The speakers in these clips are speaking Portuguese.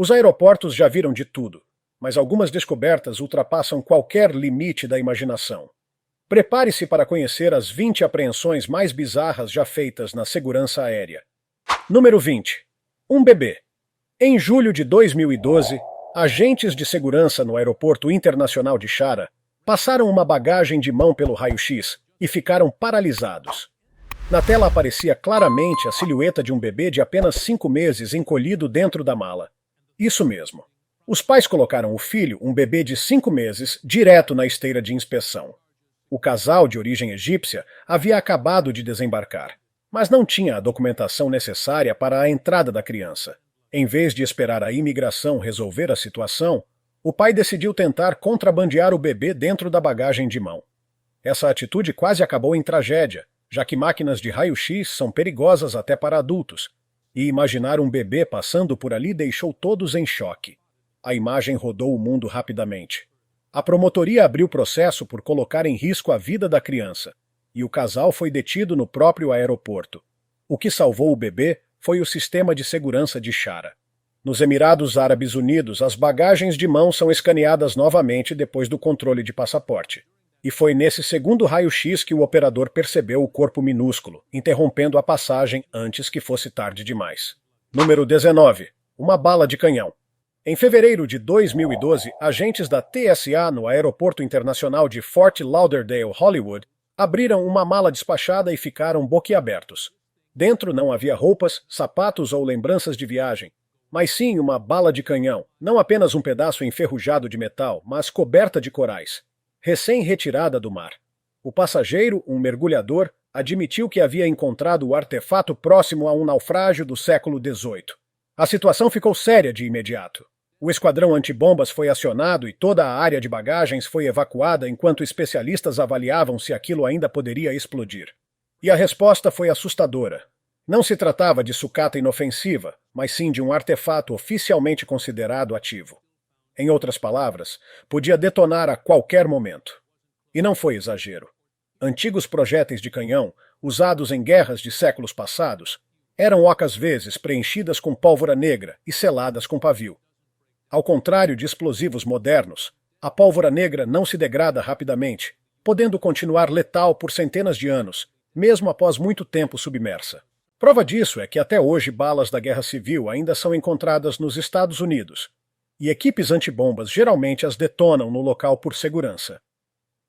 Os aeroportos já viram de tudo, mas algumas descobertas ultrapassam qualquer limite da imaginação. Prepare-se para conhecer as 20 apreensões mais bizarras já feitas na segurança aérea. Número 20. Um bebê. Em julho de 2012, agentes de segurança no Aeroporto Internacional de Shara passaram uma bagagem de mão pelo raio-x e ficaram paralisados. Na tela aparecia claramente a silhueta de um bebê de apenas 5 meses encolhido dentro da mala. Isso mesmo. Os pais colocaram o filho, um bebê de 5 meses, direto na esteira de inspeção. O casal, de origem egípcia, havia acabado de desembarcar, mas não tinha a documentação necessária para a entrada da criança. Em vez de esperar a imigração resolver a situação, o pai decidiu tentar contrabandear o bebê dentro da bagagem de mão. Essa atitude quase acabou em tragédia, já que máquinas de raio-x são perigosas até para adultos, e imaginar um bebê passando por ali deixou todos em choque. A imagem rodou o mundo rapidamente. A promotoria abriu processo por colocar em risco a vida da criança, e o casal foi detido no próprio aeroporto. O que salvou o bebê foi o sistema de segurança de Shara. Nos Emirados Árabes Unidos, as bagagens de mão são escaneadas novamente depois do controle de passaporte. E foi nesse segundo raio-x que o operador percebeu o corpo minúsculo, interrompendo a passagem antes que fosse tarde demais. Número 19. Uma bala de canhão. Em fevereiro de 2012, agentes da TSA no Aeroporto Internacional de Fort Lauderdale, Hollywood, abriram uma mala despachada e ficaram boquiabertos. Dentro não havia roupas, sapatos ou lembranças de viagem, mas sim uma bala de canhão, não apenas um pedaço enferrujado de metal, mas coberta de corais, recém-retirada do mar. O passageiro, um mergulhador, admitiu que havia encontrado o artefato próximo a um naufrágio do século XVIII. A situação ficou séria de imediato. O esquadrão antibombas foi acionado e toda a área de bagagens foi evacuada enquanto especialistas avaliavam se aquilo ainda poderia explodir. E a resposta foi assustadora. Não se tratava de sucata inofensiva, mas sim de um artefato oficialmente considerado ativo. Em outras palavras, podia detonar a qualquer momento. E não foi exagero. Antigos projéteis de canhão, usados em guerras de séculos passados, eram ocas vezes preenchidas com pólvora negra e seladas com pavio. Ao contrário de explosivos modernos, a pólvora negra não se degrada rapidamente, podendo continuar letal por centenas de anos, mesmo após muito tempo submersa. Prova disso é que até hoje balas da Guerra Civil ainda são encontradas nos Estados Unidos, e equipes antibombas geralmente as detonam no local por segurança.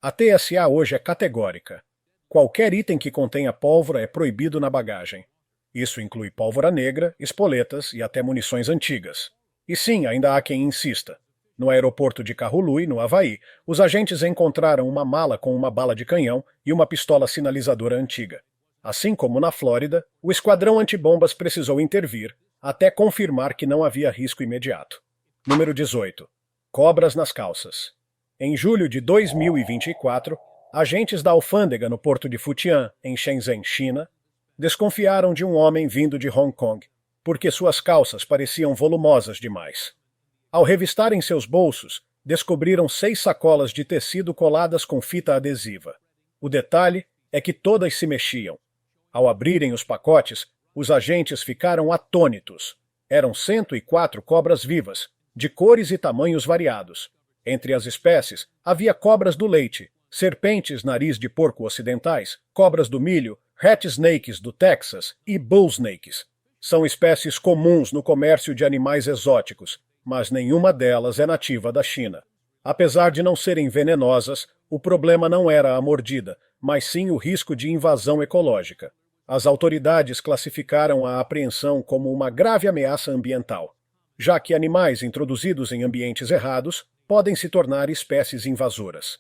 A TSA hoje é categórica. Qualquer item que contenha pólvora é proibido na bagagem. Isso inclui pólvora negra, espoletas e até munições antigas. E sim, ainda há quem insista. No aeroporto de Kahului, no Havaí, os agentes encontraram uma mala com uma bala de canhão e uma pistola sinalizadora antiga. Assim como na Flórida, o esquadrão antibombas precisou intervir até confirmar que não havia risco imediato. Número 18. Cobras nas calças. Em julho de 2024, agentes da alfândega no porto de Futian, em Shenzhen, China, desconfiaram de um homem vindo de Hong Kong, porque suas calças pareciam volumosas demais. Ao revistarem seus bolsos, descobriram 6 sacolas de tecido coladas com fita adesiva. O detalhe é que todas se mexiam. Ao abrirem os pacotes, os agentes ficaram atônitos. Eram 104 cobras vivas, de cores e tamanhos variados. Entre as espécies, havia cobras do leite, serpentes nariz de porco ocidentais, cobras do milho, rat snakes do Texas e bull snakes. São espécies comuns no comércio de animais exóticos, mas nenhuma delas é nativa da China. Apesar de não serem venenosas, o problema não era a mordida, mas sim o risco de invasão ecológica. As autoridades classificaram a apreensão como uma grave ameaça ambiental, já que animais introduzidos em ambientes errados podem se tornar espécies invasoras.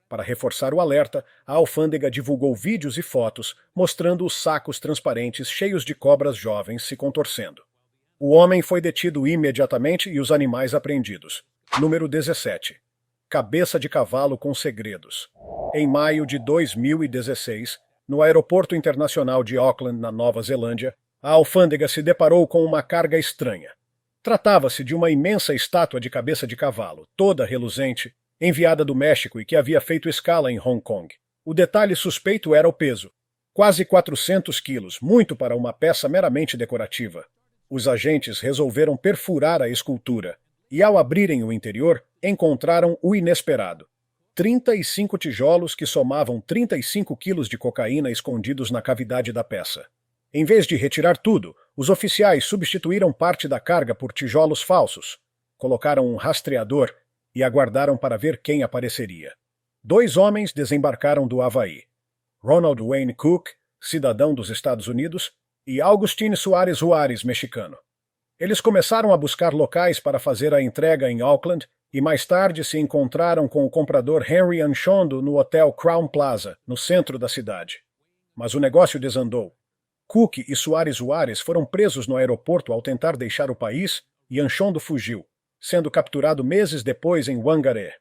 Para reforçar o alerta, a alfândega divulgou vídeos e fotos mostrando os sacos transparentes cheios de cobras jovens se contorcendo. O homem foi detido imediatamente e os animais apreendidos. Número 17. Cabeça de cavalo com segredos. Em maio de 2016, no Aeroporto Internacional de Auckland, na Nova Zelândia, a alfândega se deparou com uma carga estranha. Tratava-se de uma imensa estátua de cabeça de cavalo, toda reluzente, enviada do México e que havia feito escala em Hong Kong. O detalhe suspeito era o peso. Quase 400 quilos, muito para uma peça meramente decorativa. Os agentes resolveram perfurar a escultura e, ao abrirem o interior, encontraram o inesperado: 35 tijolos que somavam 35 quilos de cocaína escondidos na cavidade da peça. Em vez de retirar tudo, os oficiais substituíram parte da carga por tijolos falsos, colocaram um rastreador e aguardaram para ver quem apareceria. 2 homens desembarcaram do Havaí: Ronald Wayne Cook, cidadão dos Estados Unidos, e Augustin Suárez Juárez, mexicano. Eles começaram a buscar locais para fazer a entrega em Auckland e mais tarde se encontraram com o comprador Henry Anchondo no hotel Crown Plaza, no centro da cidade. Mas o negócio desandou. Cook e Suárez Juárez foram presos no aeroporto ao tentar deixar o país e Anchondo fugiu, sendo capturado meses depois em Whangaré.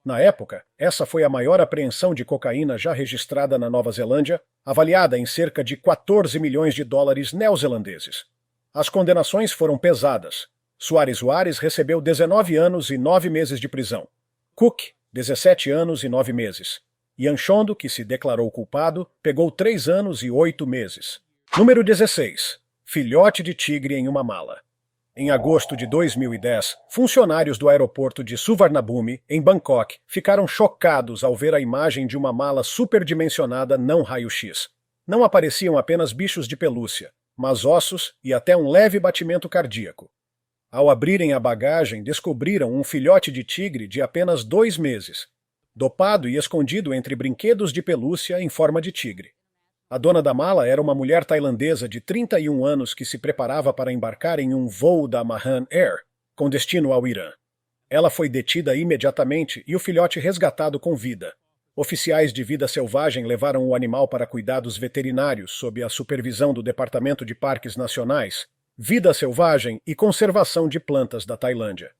Na época, essa foi a maior apreensão de cocaína já registrada na Nova Zelândia, avaliada em cerca de 14 milhões de dólares neozelandeses. As condenações foram pesadas. Suárez Juárez recebeu 19 anos e 9 meses de prisão. Cook, 17 anos e 9 meses. E Anchondo, que se declarou culpado, pegou 3 anos e 8 meses. Número 16. Filhote de tigre em uma mala. Em agosto de 2010, funcionários do aeroporto de Suvarnabhumi, em Bangkok, ficaram chocados ao ver a imagem de uma mala superdimensionada não raio-x. Não apareciam apenas bichos de pelúcia, mas ossos e até um leve batimento cardíaco. Ao abrirem a bagagem, descobriram um filhote de tigre de apenas 2 meses, dopado e escondido entre brinquedos de pelúcia em forma de tigre. A dona da mala era uma mulher tailandesa de 31 anos que se preparava para embarcar em um voo da Mahan Air, com destino ao Irã. Ela foi detida imediatamente e o filhote resgatado com vida. Oficiais de vida selvagem levaram o animal para cuidados veterinários sob a supervisão do Departamento de Parques Nacionais, Vida Selvagem e Conservação de Plantas da Tailândia.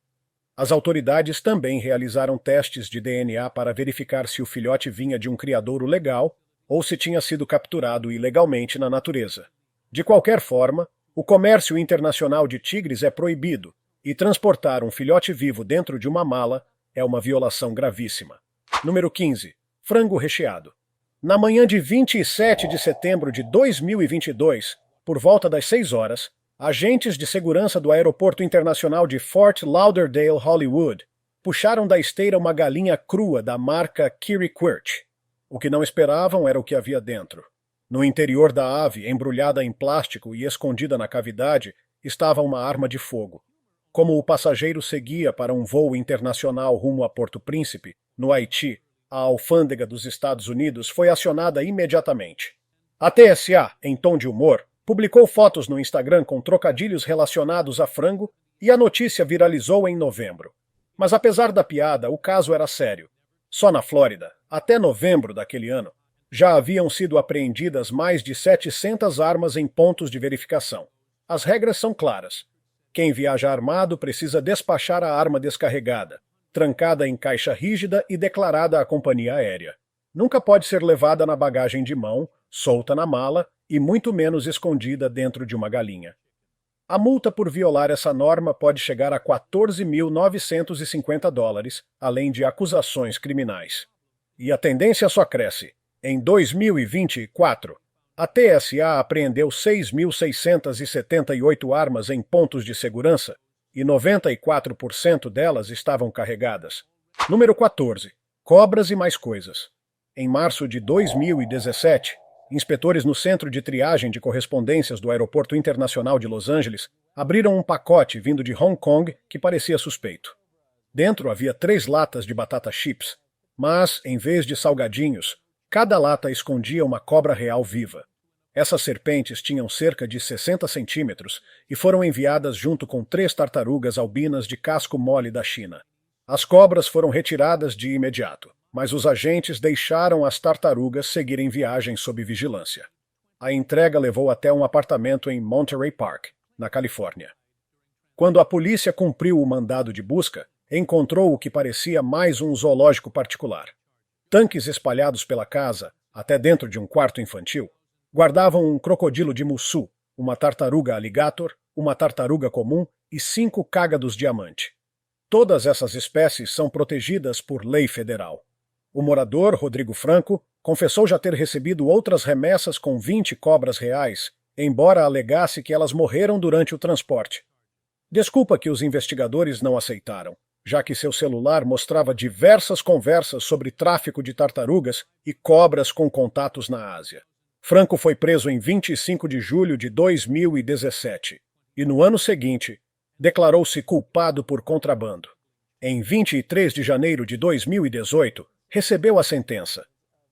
As autoridades também realizaram testes de DNA para verificar se o filhote vinha de um criadouro legal ou se tinha sido capturado ilegalmente na natureza. De qualquer forma, o comércio internacional de tigres é proibido, e transportar um filhote vivo dentro de uma mala é uma violação gravíssima. Número 15. Frango recheado. Na manhã de 27 de setembro de 2022, por volta das 6 horas, agentes de segurança do Aeroporto Internacional de Fort Lauderdale, Hollywood, puxaram da esteira uma galinha crua da marca Kirikwit. O que não esperavam era o que havia dentro. No interior da ave, embrulhada em plástico e escondida na cavidade, estava uma arma de fogo. Como o passageiro seguia para um voo internacional rumo a Porto Príncipe, no Haiti, a alfândega dos Estados Unidos foi acionada imediatamente. A TSA, em tom de humor, publicou fotos no Instagram com trocadilhos relacionados a frango e a notícia viralizou em novembro. Mas apesar da piada, o caso era sério. Só na Flórida, até novembro daquele ano, já haviam sido apreendidas mais de 700 armas em pontos de verificação. As regras são claras. Quem viaja armado precisa despachar a arma descarregada, trancada em caixa rígida e declarada à companhia aérea. Nunca pode ser levada na bagagem de mão, solta na mala e muito menos escondida dentro de uma galinha. A multa por violar essa norma pode chegar a $14.950, além de acusações criminais. E a tendência só cresce. Em 2024, a TSA apreendeu 6.678 armas em pontos de segurança e 94% delas estavam carregadas. Número 14. Cobras e mais coisas. Em março de 2017, inspetores no Centro de Triagem de Correspondências do Aeroporto Internacional de Los Angeles abriram um pacote vindo de Hong Kong que parecia suspeito. Dentro havia 3 latas de batata chips, mas, em vez de salgadinhos, cada lata escondia uma cobra real viva. Essas serpentes tinham cerca de 60 centímetros e foram enviadas junto com 3 tartarugas albinas de casco mole da China. As cobras foram retiradas de imediato, mas os agentes deixaram as tartarugas seguirem viagem sob vigilância. A entrega levou até um apartamento em Monterey Park, na Califórnia. Quando a polícia cumpriu o mandado de busca, encontrou o que parecia mais um zoológico particular. Tanques espalhados pela casa, até dentro de um quarto infantil, guardavam um crocodilo de Mussu, uma tartaruga alligator, uma tartaruga comum e 5 cágados diamante. Todas essas espécies são protegidas por lei federal. O morador, Rodrigo Franco, confessou já ter recebido outras remessas com 20 cobras reais embora alegasse que elas morreram durante o transporte. Desculpa que os investigadores não aceitaram, já que seu celular mostrava diversas conversas sobre tráfico de tartarugas e cobras com contatos na Ásia. Franco foi preso em 25 de julho de 2017 e, no ano seguinte, declarou-se culpado por contrabando. Em 23 de janeiro de 2018, recebeu a sentença: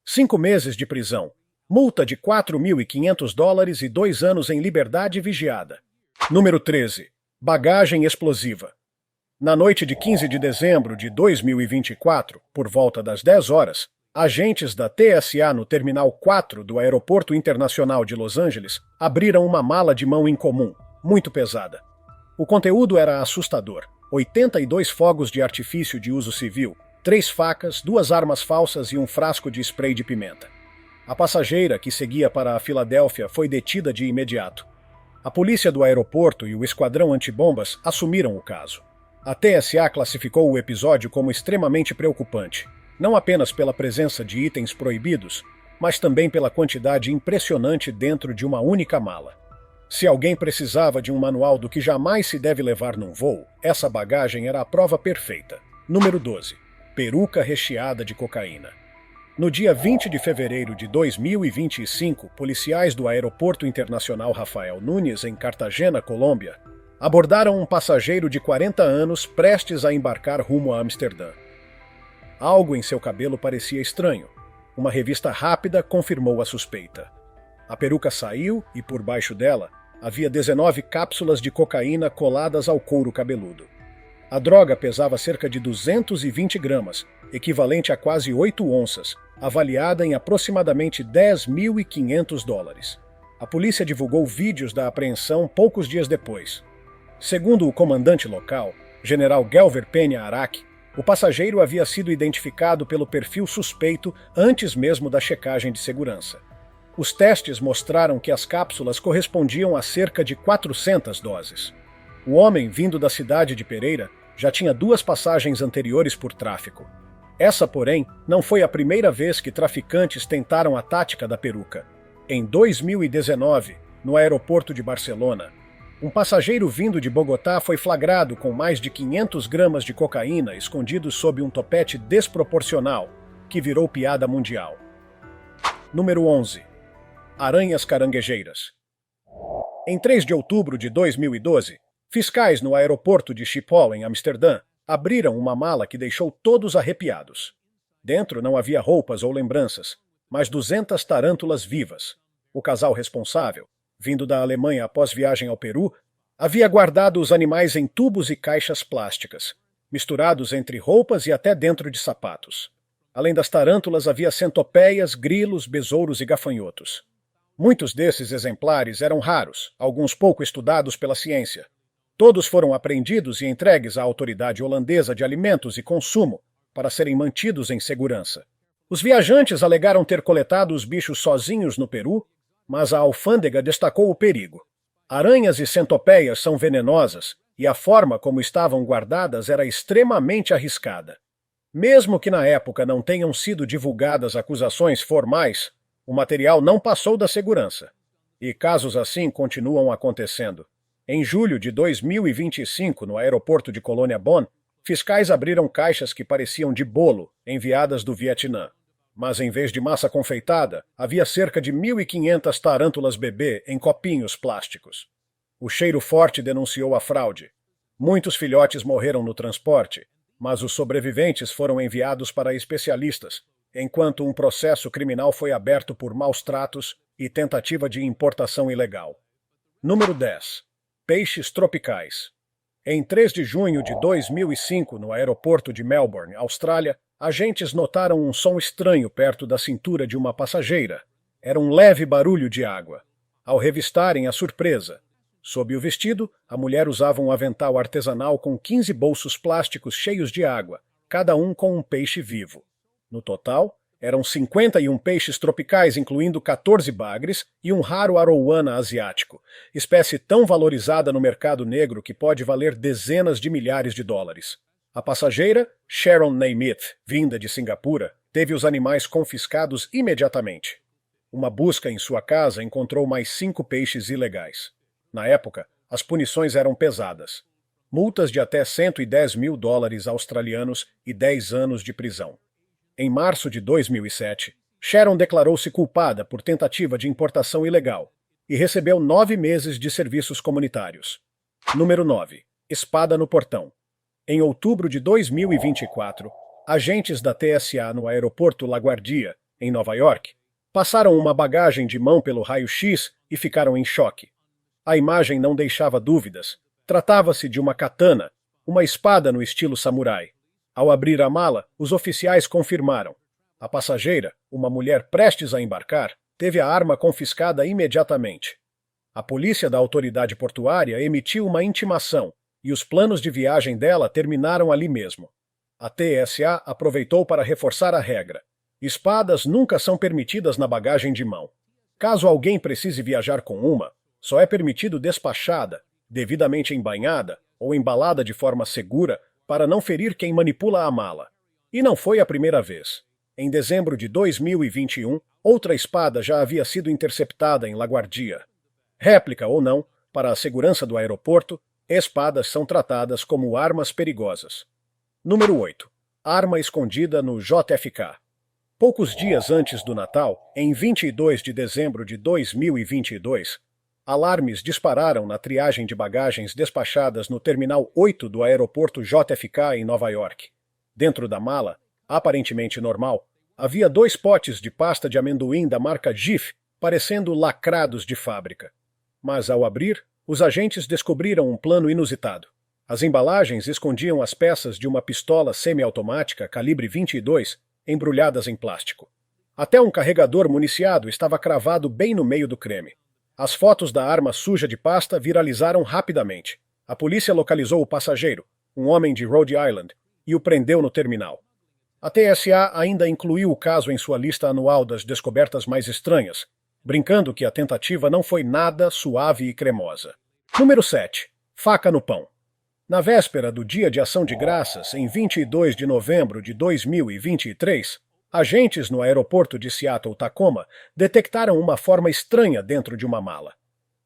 5 meses de prisão, multa de $4.500 e 2 anos em liberdade vigiada. Número 13. Bagagem explosiva. Na noite de 15 de dezembro de 2024, por volta das 10 horas, agentes da TSA no Terminal 4 do Aeroporto Internacional de Los Angeles abriram uma mala de mão incomum, muito pesada. O conteúdo era assustador: 82 fogos de artifício de uso civil, 3 facas, 2 armas falsas e um frasco de spray de pimenta. A passageira, que seguia para a Filadélfia, foi detida de imediato. A polícia do aeroporto e o esquadrão antibombas assumiram o caso. A TSA classificou o episódio como extremamente preocupante, não apenas pela presença de itens proibidos, mas também pela quantidade impressionante dentro de uma única mala. Se alguém precisava de um manual do que jamais se deve levar num voo, essa bagagem era a prova perfeita. Número 12. Peruca recheada de cocaína. No dia 20 de fevereiro de 2025, policiais do Aeroporto Internacional Rafael Núñez, em Cartagena, Colômbia, abordaram um passageiro de 40 anos prestes a embarcar rumo a Amsterdã. Algo em seu cabelo parecia estranho. Uma revista rápida confirmou a suspeita. A peruca saiu e, por baixo dela, havia 19 cápsulas de cocaína coladas ao couro cabeludo. A droga pesava cerca de 220 gramas, equivalente a quase 8 onças, avaliada em aproximadamente $10.500. A polícia divulgou vídeos da apreensão poucos dias depois. Segundo o comandante local, General Gelver Penha Araque, o passageiro havia sido identificado pelo perfil suspeito antes mesmo da checagem de segurança. Os testes mostraram que as cápsulas correspondiam a cerca de 400 doses. O homem, vindo da cidade de Pereira, já tinha 2 passagens anteriores por tráfico. Essa, porém, não foi a primeira vez que traficantes tentaram a tática da peruca. Em 2019, no aeroporto de Barcelona, um passageiro vindo de Bogotá foi flagrado com mais de 500 gramas de cocaína escondidos sob um topete desproporcional, que virou piada mundial. Número 11. Aranhas caranguejeiras. Em 3 de outubro de 2012, fiscais no aeroporto de Schiphol, em Amsterdã, abriram uma mala que deixou todos arrepiados. Dentro não havia roupas ou lembranças, mas 200 tarântulas vivas. O casal responsável, vindo da Alemanha após viagem ao Peru, havia guardado os animais em tubos e caixas plásticas, misturados entre roupas e até dentro de sapatos. Além das tarântulas, havia centopeias, grilos, besouros e gafanhotos. Muitos desses exemplares eram raros, alguns pouco estudados pela ciência. Todos foram apreendidos e entregues à autoridade holandesa de alimentos e consumo para serem mantidos em segurança. Os viajantes alegaram ter coletado os bichos sozinhos no Peru, mas a alfândega destacou o perigo. Aranhas e centopeias são venenosas e a forma como estavam guardadas era extremamente arriscada. Mesmo que na época não tenham sido divulgadas acusações formais, o material não passou da segurança. E casos assim continuam acontecendo. Em julho de 2025, no aeroporto de Colônia Bonn, fiscais abriram caixas que pareciam de bolo, enviadas do Vietnã. Mas em vez de massa confeitada, havia cerca de 1.500 tarântulas bebê em copinhos plásticos. O cheiro forte denunciou a fraude. Muitos filhotes morreram no transporte, mas os sobreviventes foram enviados para especialistas, enquanto um processo criminal foi aberto por maus tratos e tentativa de importação ilegal. Número 10. Peixes tropicais. Em 3 de junho de 2005, no aeroporto de Melbourne, Austrália, agentes notaram um som estranho perto da cintura de uma passageira. Era um leve barulho de água. Ao revistarem a surpresa, sob o vestido, a mulher usava um avental artesanal com 15 bolsos plásticos cheios de água, cada um com um peixe vivo. No total, eram 51 peixes tropicais, incluindo 14 bagres e um raro arouana asiático, espécie tão valorizada no mercado negro que pode valer dezenas de milhares de dólares. A passageira, Sharon Naimith, vinda de Singapura, teve os animais confiscados imediatamente. Uma busca em sua casa encontrou mais 5 peixes ilegais. Na época, as punições eram pesadas. Multas de até US$ 110 mil australianos e 10 anos de prisão. Em março de 2007, Sharon declarou-se culpada por tentativa de importação ilegal e recebeu 9 meses de serviços comunitários. Número 9. Espada no portão. Em outubro de 2024, agentes da TSA no aeroporto LaGuardia, em Nova York, passaram uma bagagem de mão pelo raio-x e ficaram em choque. A imagem não deixava dúvidas. Tratava-se de uma katana, uma espada no estilo samurai. Ao abrir a mala, os oficiais confirmaram. A passageira, uma mulher prestes a embarcar, teve a arma confiscada imediatamente. A polícia da autoridade portuária emitiu uma intimação e os planos de viagem dela terminaram ali mesmo. A TSA aproveitou para reforçar a regra. Espadas nunca são permitidas na bagagem de mão. Caso alguém precise viajar com uma, só é permitido despachada, devidamente embainhada ou embalada de forma segura para não ferir quem manipula a mala. E não foi a primeira vez. Em dezembro de 2021, outra espada já havia sido interceptada em LaGuardia. Réplica ou não, para a segurança do aeroporto, espadas são tratadas como armas perigosas. Número 8. Arma escondida no JFK. Poucos dias antes do Natal, em 22 de dezembro de 2022, alarmes dispararam na triagem de bagagens despachadas no Terminal 8 do aeroporto JFK em Nova York. Dentro da mala, aparentemente normal, havia 2 potes de pasta de amendoim da marca Jif, parecendo lacrados de fábrica. Mas ao abrir, os agentes descobriram um plano inusitado. As embalagens escondiam as peças de uma pistola semiautomática calibre 22 embrulhadas em plástico. Até um carregador municiado estava cravado bem no meio do creme. As fotos da arma suja de pasta viralizaram rapidamente. A polícia localizou o passageiro, um homem de Rhode Island, e o prendeu no terminal. A TSA ainda incluiu o caso em sua lista anual das descobertas mais estranhas, brincando que a tentativa não foi nada suave e cremosa. Número 7. Faca no pão. Na véspera do Dia de Ação de Graças, em 22 de novembro de 2023, agentes no aeroporto de Seattle-Tacoma detectaram uma forma estranha dentro de uma mala.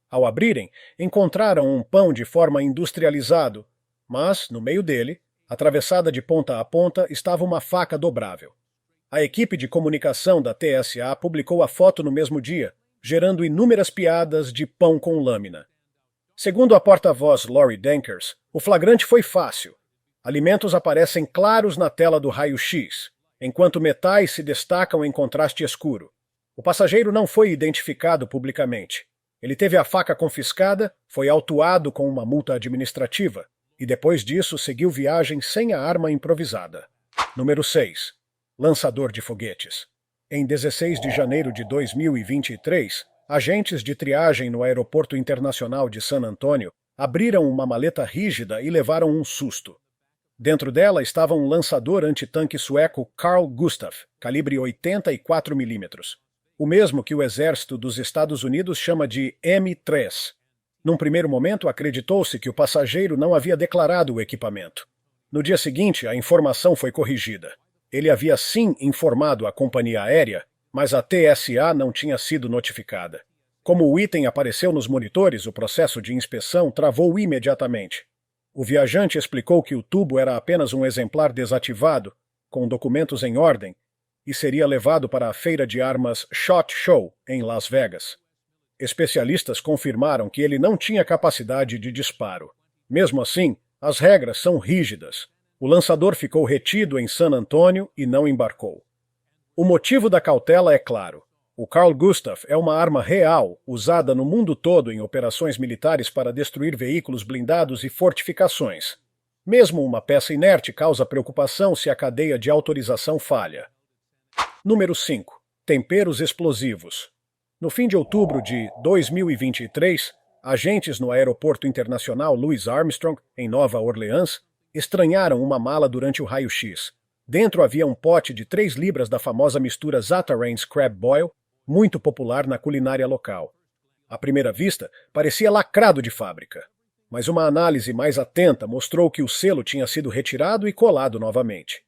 Ao abrirem, encontraram um pão de forma industrializado, mas, no meio dele, atravessada de ponta a ponta, estava uma faca dobrável. A equipe de comunicação da TSA publicou a foto no mesmo dia, gerando inúmeras piadas de pão com lâmina. Segundo a porta-voz Lori Dankers, o flagrante foi fácil. Alimentos aparecem claros na tela do raio-x, enquanto metais se destacam em contraste escuro. O passageiro não foi identificado publicamente. Ele teve a faca confiscada, foi autuado com uma multa administrativa e depois disso seguiu viagem sem a arma improvisada. Número 6. Lançador de foguetes. Em 16 de janeiro de 2023, agentes de triagem no Aeroporto Internacional de San Antônio abriram uma maleta rígida e levaram um susto. Dentro dela estava um lançador antitanque sueco Carl Gustaf, calibre 84 mm. O mesmo que o exército dos Estados Unidos chama de M3. Num primeiro momento, acreditou-se que o passageiro não havia declarado o equipamento. No dia seguinte, a informação foi corrigida. Ele havia sim informado a companhia aérea, mas a TSA não tinha sido notificada. Como o item apareceu nos monitores, o processo de inspeção travou imediatamente. O viajante explicou que o tubo era apenas um exemplar desativado, com documentos em ordem, e seria levado para a feira de armas SHOT Show, em Las Vegas. Especialistas confirmaram que ele não tinha capacidade de disparo. Mesmo assim, as regras são rígidas. O lançador ficou retido em San Antônio e não embarcou. O motivo da cautela é claro. O Carl Gustaf é uma arma real, usada no mundo todo em operações militares para destruir veículos blindados e fortificações. Mesmo uma peça inerte causa preocupação se a cadeia de autorização falha. Número 5. Temperos explosivos. No fim de outubro de 2023, agentes no Aeroporto Internacional Louis Armstrong, em Nova Orleans, estranharam uma mala durante o raio-x. Dentro havia um pote de 3 libras da famosa mistura Zatarain's Crab Boil, muito popular na culinária local. À primeira vista, parecia lacrado de fábrica, mas uma análise mais atenta mostrou que o selo tinha sido retirado e colado novamente.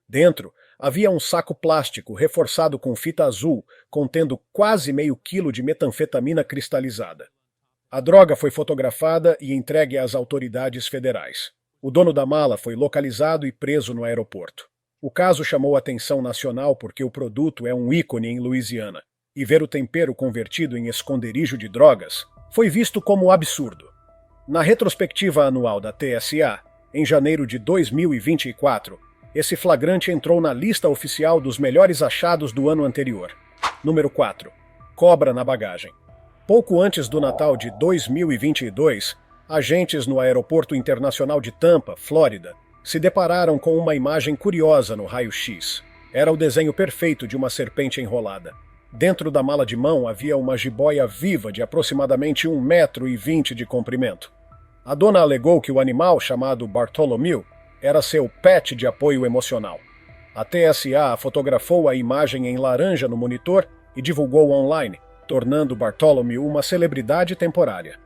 Dentro, havia um saco plástico reforçado com fita azul, contendo quase meio quilo de metanfetamina cristalizada. A droga foi fotografada e entregue às autoridades federais. O dono da mala foi localizado e preso no aeroporto. O caso chamou atenção nacional porque o produto é um ícone em Louisiana, e ver o tempero convertido em esconderijo de drogas foi visto como absurdo. Na retrospectiva anual da TSA, em janeiro de 2024, esse flagrante entrou na lista oficial dos melhores achados do ano anterior. Número 4. Cobra na bagagem. Pouco antes do Natal de 2022, agentes no Aeroporto Internacional de Tampa, Flórida, se depararam com uma imagem curiosa no raio-x. Era o desenho perfeito de uma serpente enrolada. Dentro da mala de mão havia uma jiboia viva de aproximadamente 1,20 m de comprimento. A dona alegou que o animal, chamado Bartholomew, era seu pet de apoio emocional. A TSA fotografou a imagem em laranja no monitor e divulgou online, tornando Bartholomew uma celebridade temporária.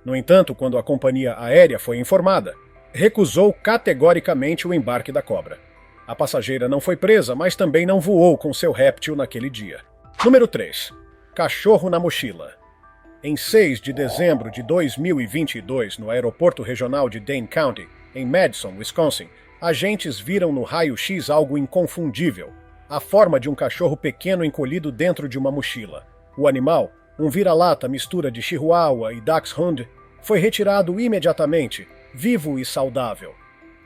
No entanto, quando a companhia aérea foi informada, recusou categoricamente o embarque da cobra. A passageira não foi presa, mas também não voou com seu réptil naquele dia. Número 3. Cachorro na mochila. Em 6 de dezembro de 2022, no aeroporto regional de Dane County, em Madison, Wisconsin, agentes viram no raio-x algo inconfundível: a forma de um cachorro pequeno encolhido dentro de uma mochila. O animal, um vira-lata mistura de Chihuahua e Dachshund, foi retirado imediatamente, vivo e saudável.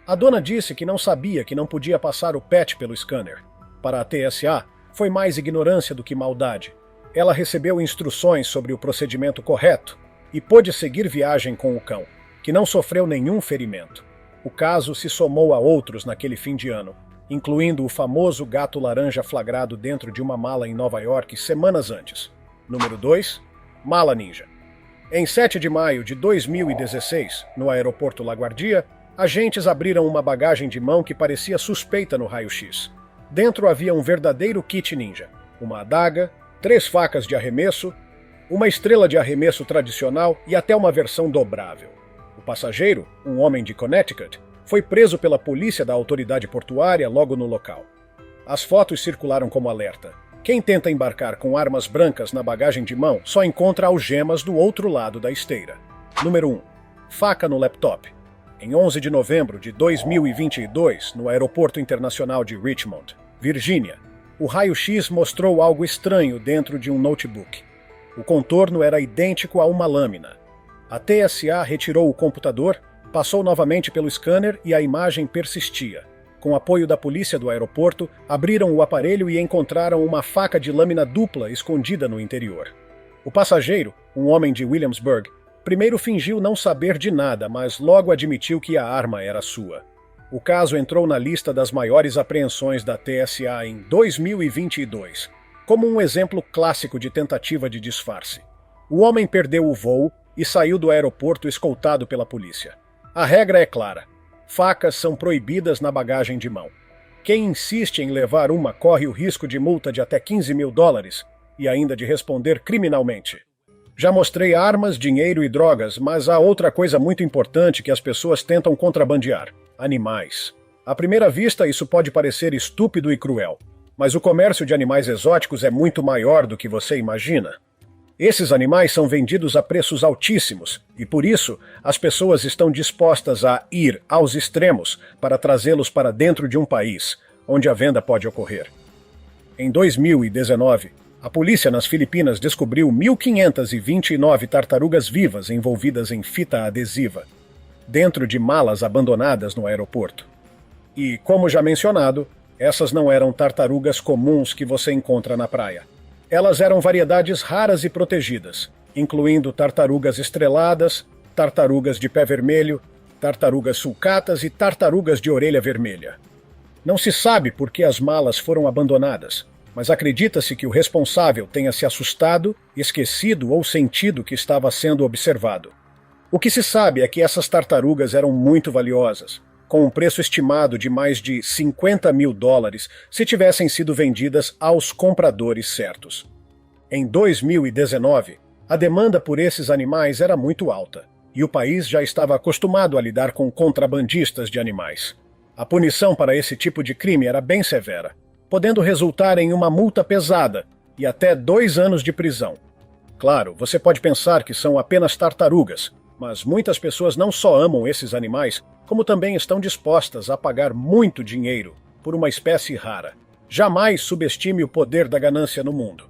A dona disse que não sabia que não podia passar o pet pelo scanner. Para a TSA, foi mais ignorância do que maldade. Ela recebeu instruções sobre o procedimento correto e pôde seguir viagem com o cão, que não sofreu nenhum ferimento. O caso se somou a outros naquele fim de ano, incluindo o famoso gato laranja flagrado dentro de uma mala em Nova York semanas antes. Número 2. Mala ninja. Em 7 de maio de 2016, no aeroporto LaGuardia, agentes abriram uma bagagem de mão que parecia suspeita no raio-x. Dentro havia um verdadeiro kit ninja: uma adaga, 3 facas de arremesso, uma estrela de arremesso tradicional e até uma versão dobrável. O passageiro, um homem de Connecticut, foi preso pela polícia da autoridade portuária logo no local. As fotos circularam como alerta: quem tenta embarcar com armas brancas na bagagem de mão só encontra algemas do outro lado da esteira. Número 1. Faca no laptop. Em 11 de novembro de 2022, no Aeroporto Internacional de Richmond, Virgínia, o raio-x mostrou algo estranho dentro de um notebook. O contorno era idêntico a uma lâmina. A TSA retirou o computador, passou novamente pelo scanner e a imagem persistia. Com apoio da polícia do aeroporto, abriram o aparelho e encontraram uma faca de lâmina dupla escondida no interior. O passageiro, um homem de Williamsburg, primeiro fingiu não saber de nada, mas logo admitiu que a arma era sua. O caso entrou na lista das maiores apreensões da TSA em 2022, como um exemplo clássico de tentativa de disfarce. O homem perdeu o voo e saiu do aeroporto escoltado pela polícia. A regra é clara: facas são proibidas na bagagem de mão. Quem insiste em levar uma corre o risco de multa de até $15 mil e ainda de responder criminalmente. Já mostrei armas, dinheiro e drogas, mas há outra coisa muito importante que as pessoas tentam contrabandear: animais. À primeira vista, isso pode parecer estúpido e cruel, mas o comércio de animais exóticos é muito maior do que você imagina. Esses animais são vendidos a preços altíssimos e, por isso, as pessoas estão dispostas a ir aos extremos para trazê-los para dentro de um país, onde a venda pode ocorrer. Em 2019, a polícia nas Filipinas descobriu 1.529 tartarugas vivas envolvidas em fita adesiva, dentro de malas abandonadas no aeroporto. E, como já mencionado, essas não eram tartarugas comuns que você encontra na praia. Elas eram variedades raras e protegidas, incluindo tartarugas estreladas, tartarugas de pé vermelho, tartarugas sulcatas e tartarugas de orelha vermelha. Não se sabe por que as malas foram abandonadas, mas acredita-se que o responsável tenha se assustado, esquecido ou sentido que estava sendo observado. O que se sabe é que essas tartarugas eram muito valiosas, com um preço estimado de mais de $50 mil se tivessem sido vendidas aos compradores certos. Em 2019, a demanda por esses animais era muito alta, e o país já estava acostumado a lidar com contrabandistas de animais. A punição para esse tipo de crime era bem severa. podendo resultar em uma multa pesada e até 2 anos de prisão. Claro, você pode pensar que são apenas tartarugas, mas muitas pessoas não só amam esses animais, como também estão dispostas a pagar muito dinheiro por uma espécie rara. Jamais subestime o poder da ganância no mundo.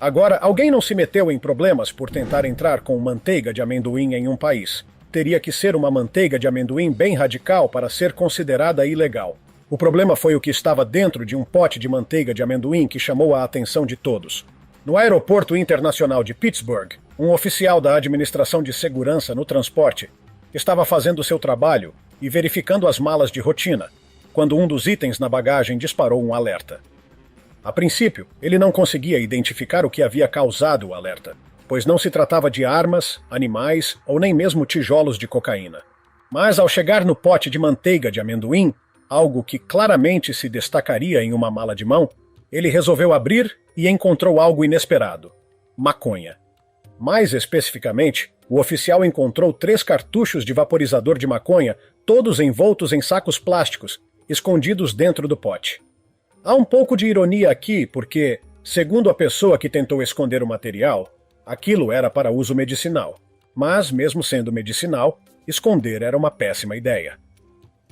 Agora, alguém não se meteu em problemas por tentar entrar com manteiga de amendoim em um país. Teria que ser uma manteiga de amendoim bem radical para ser considerada ilegal. O problema foi o que estava dentro de um pote de manteiga de amendoim que chamou a atenção de todos. No Aeroporto Internacional de Pittsburgh, um oficial da Administração de Segurança no Transporte estava fazendo seu trabalho e verificando as malas de rotina, quando um dos itens na bagagem disparou um alerta. A princípio, ele não conseguia identificar o que havia causado o alerta, pois não se tratava de armas, animais ou nem mesmo tijolos de cocaína. Mas ao chegar no pote de manteiga de amendoim, algo que claramente se destacaria em uma mala de mão, ele resolveu abrir e encontrou algo inesperado: maconha. Mais especificamente, o oficial encontrou 3 cartuchos de vaporizador de maconha, todos envoltos em sacos plásticos, escondidos dentro do pote. Há um pouco de ironia aqui porque, segundo a pessoa que tentou esconder o material, aquilo era para uso medicinal. Mas, mesmo sendo medicinal, esconder era uma péssima ideia.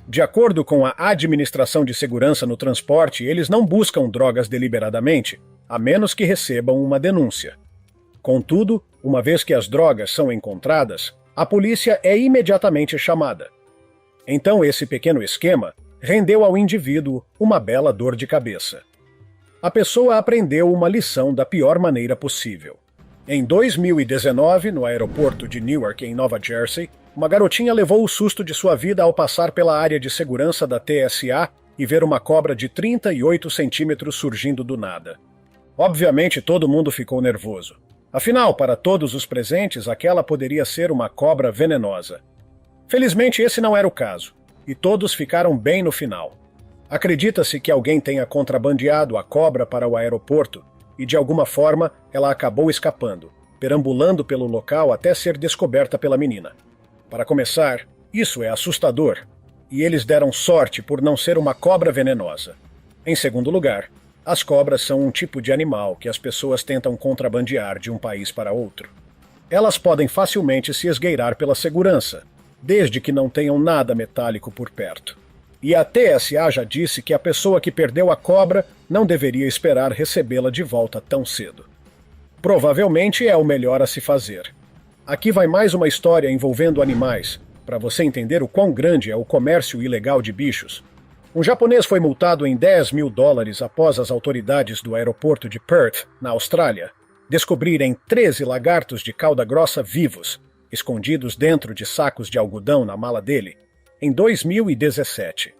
De acordo com a Administração de Segurança no Transporte, eles não buscam drogas deliberadamente, a menos que recebam uma denúncia. Contudo, uma vez que as drogas são encontradas, a polícia é imediatamente chamada. Então esse pequeno esquema rendeu ao indivíduo uma bela dor de cabeça. A pessoa aprendeu uma lição da pior maneira possível. Em 2019, no aeroporto de Newark, em Nova Jersey, uma garotinha levou o susto de sua vida ao passar pela área de segurança da TSA e ver uma cobra de 38 centímetros surgindo do nada. Obviamente todo mundo ficou nervoso. Afinal, para todos os presentes, aquela poderia ser uma cobra venenosa. Felizmente esse não era o caso, e todos ficaram bem no final. Acredita-se que alguém tenha contrabandeado a cobra para o aeroporto e de alguma forma ela acabou escapando, perambulando pelo local até ser descoberta pela menina. Para começar, isso é assustador, e eles deram sorte por não ser uma cobra venenosa. Em segundo lugar, as cobras são um tipo de animal que as pessoas tentam contrabandear de um país para outro. Elas podem facilmente se esgueirar pela segurança, desde que não tenham nada metálico por perto. E a TSA já disse que a pessoa que perdeu a cobra não deveria esperar recebê-la de volta tão cedo. Provavelmente é o melhor a se fazer. Aqui vai mais uma história envolvendo animais, para você entender o quão grande é o comércio ilegal de bichos. Um japonês foi multado em $10.000 após as autoridades do aeroporto de Perth, na Austrália, descobrirem 13 lagartos de cauda grossa vivos, escondidos dentro de sacos de algodão na mala dele, em 2017.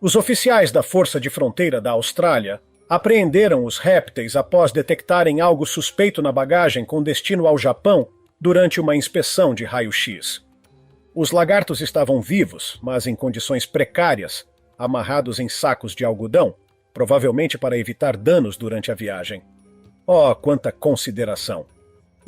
Os oficiais da Força de Fronteira da Austrália apreenderam os répteis após detectarem algo suspeito na bagagem com destino ao Japão durante uma inspeção de raio-x. Os lagartos estavam vivos, mas em condições precárias, amarrados em sacos de algodão, provavelmente para evitar danos durante a viagem. Oh, quanta consideração!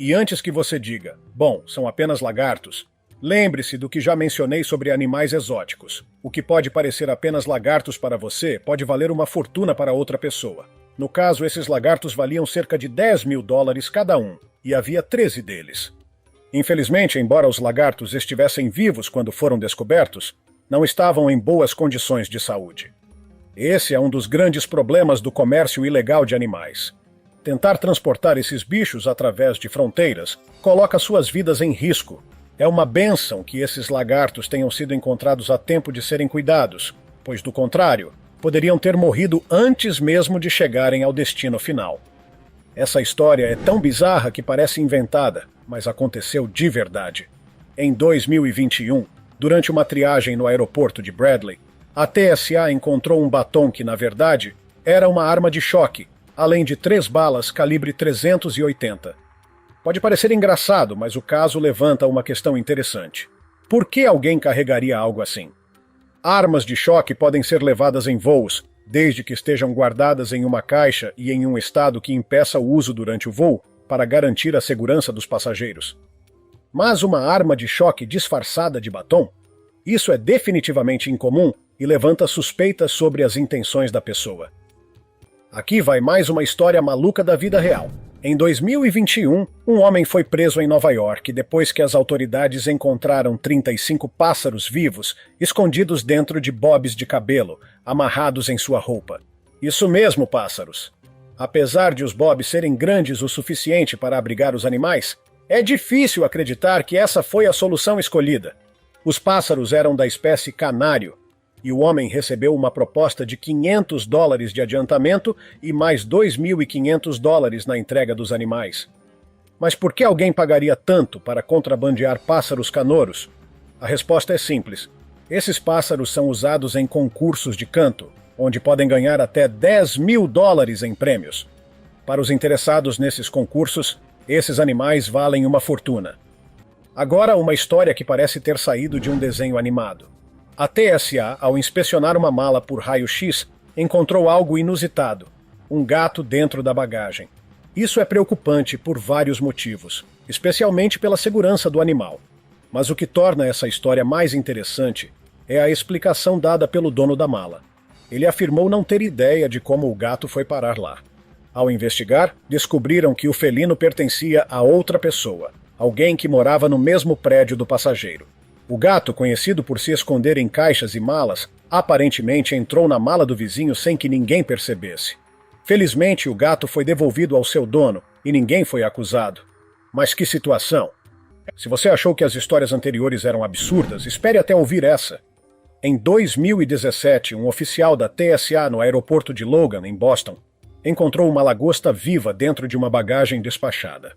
E antes que você diga, bom, são apenas lagartos, lembre-se do que já mencionei sobre animais exóticos. O que pode parecer apenas lagartos para você pode valer uma fortuna para outra pessoa. No caso, esses lagartos valiam cerca de $10.000 cada um, e havia 13 deles. Infelizmente, embora os lagartos estivessem vivos quando foram descobertos, não estavam em boas condições de saúde. Esse é um dos grandes problemas do comércio ilegal de animais. Tentar transportar esses bichos através de fronteiras coloca suas vidas em risco. É uma bênção que esses lagartos tenham sido encontrados a tempo de serem cuidados, pois, do contrário, poderiam ter morrido antes mesmo de chegarem ao destino final. Essa história é tão bizarra que parece inventada, mas aconteceu de verdade. Em 2021, durante uma triagem no aeroporto de Bradley, a TSA encontrou um batom que, na verdade, era uma arma de choque, além de 3 balas calibre 380. Pode parecer engraçado, mas o caso levanta uma questão interessante. Por que alguém carregaria algo assim? Armas de choque podem ser levadas em voos, desde que estejam guardadas em uma caixa e em um estado que impeça o uso durante o voo, para garantir a segurança dos passageiros. Mas uma arma de choque disfarçada de batom? Isso é definitivamente incomum e levanta suspeitas sobre as intenções da pessoa. Aqui vai mais uma história maluca da vida real. Em 2021, um homem foi preso em Nova York depois que as autoridades encontraram 35 pássaros vivos escondidos dentro de bobs de cabelo, amarrados em sua roupa. Isso mesmo, pássaros. Apesar de os bobs serem grandes o suficiente para abrigar os animais, é difícil acreditar que essa foi a solução escolhida. Os pássaros eram da espécie canário, e o homem recebeu uma proposta de $500 de adiantamento e mais $2.500 na entrega dos animais. Mas por que alguém pagaria tanto para contrabandear pássaros canouros? A resposta é simples. Esses pássaros são usados em concursos de canto, onde podem ganhar até $10.000 em prêmios. Para os interessados nesses concursos, esses animais valem uma fortuna. Agora, uma história que parece ter saído de um desenho animado. A TSA, ao inspecionar uma mala por raio-x, encontrou algo inusitado: um gato dentro da bagagem. Isso é preocupante por vários motivos, especialmente pela segurança do animal. Mas o que torna essa história mais interessante é a explicação dada pelo dono da mala. Ele afirmou não ter ideia de como o gato foi parar lá. Ao investigar, descobriram que o felino pertencia a outra pessoa, alguém que morava no mesmo prédio do passageiro. O gato, conhecido por se esconder em caixas e malas, aparentemente entrou na mala do vizinho sem que ninguém percebesse. Felizmente, o gato foi devolvido ao seu dono e ninguém foi acusado. Mas que situação! Se você achou que as histórias anteriores eram absurdas, espere até ouvir essa. Em 2017, um oficial da TSA no aeroporto de Logan, em Boston, encontrou uma lagosta viva dentro de uma bagagem despachada.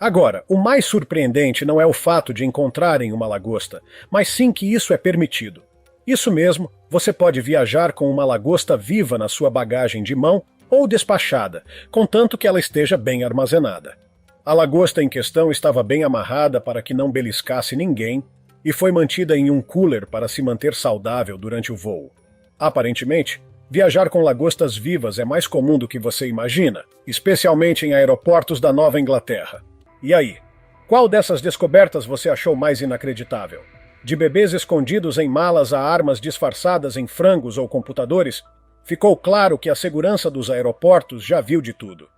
Agora, o mais surpreendente não é o fato de encontrarem uma lagosta, mas sim que isso é permitido. Isso mesmo, você pode viajar com uma lagosta viva na sua bagagem de mão ou despachada, contanto que ela esteja bem armazenada. A lagosta em questão estava bem amarrada para que não beliscasse ninguém e foi mantida em um cooler para se manter saudável durante o voo. Aparentemente, viajar com lagostas vivas é mais comum do que você imagina, especialmente em aeroportos da Nova Inglaterra. E aí, qual dessas descobertas você achou mais inacreditável? De bebês escondidos em malas a armas disfarçadas em frangos ou computadores, ficou claro que a segurança dos aeroportos já viu de tudo.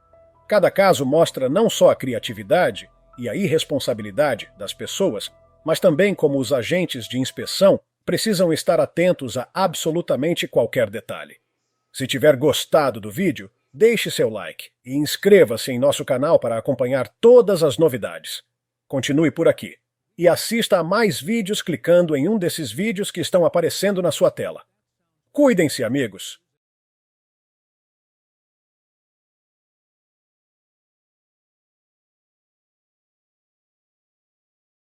Cada caso mostra não só a criatividade e a irresponsabilidade das pessoas, mas também como os agentes de inspeção precisam estar atentos a absolutamente qualquer detalhe. Se tiver gostado do vídeo, deixe seu like e inscreva-se em nosso canal para acompanhar todas as novidades. Continue por aqui e assista a mais vídeos clicando em um desses vídeos que estão aparecendo na sua tela. Cuidem-se, amigos!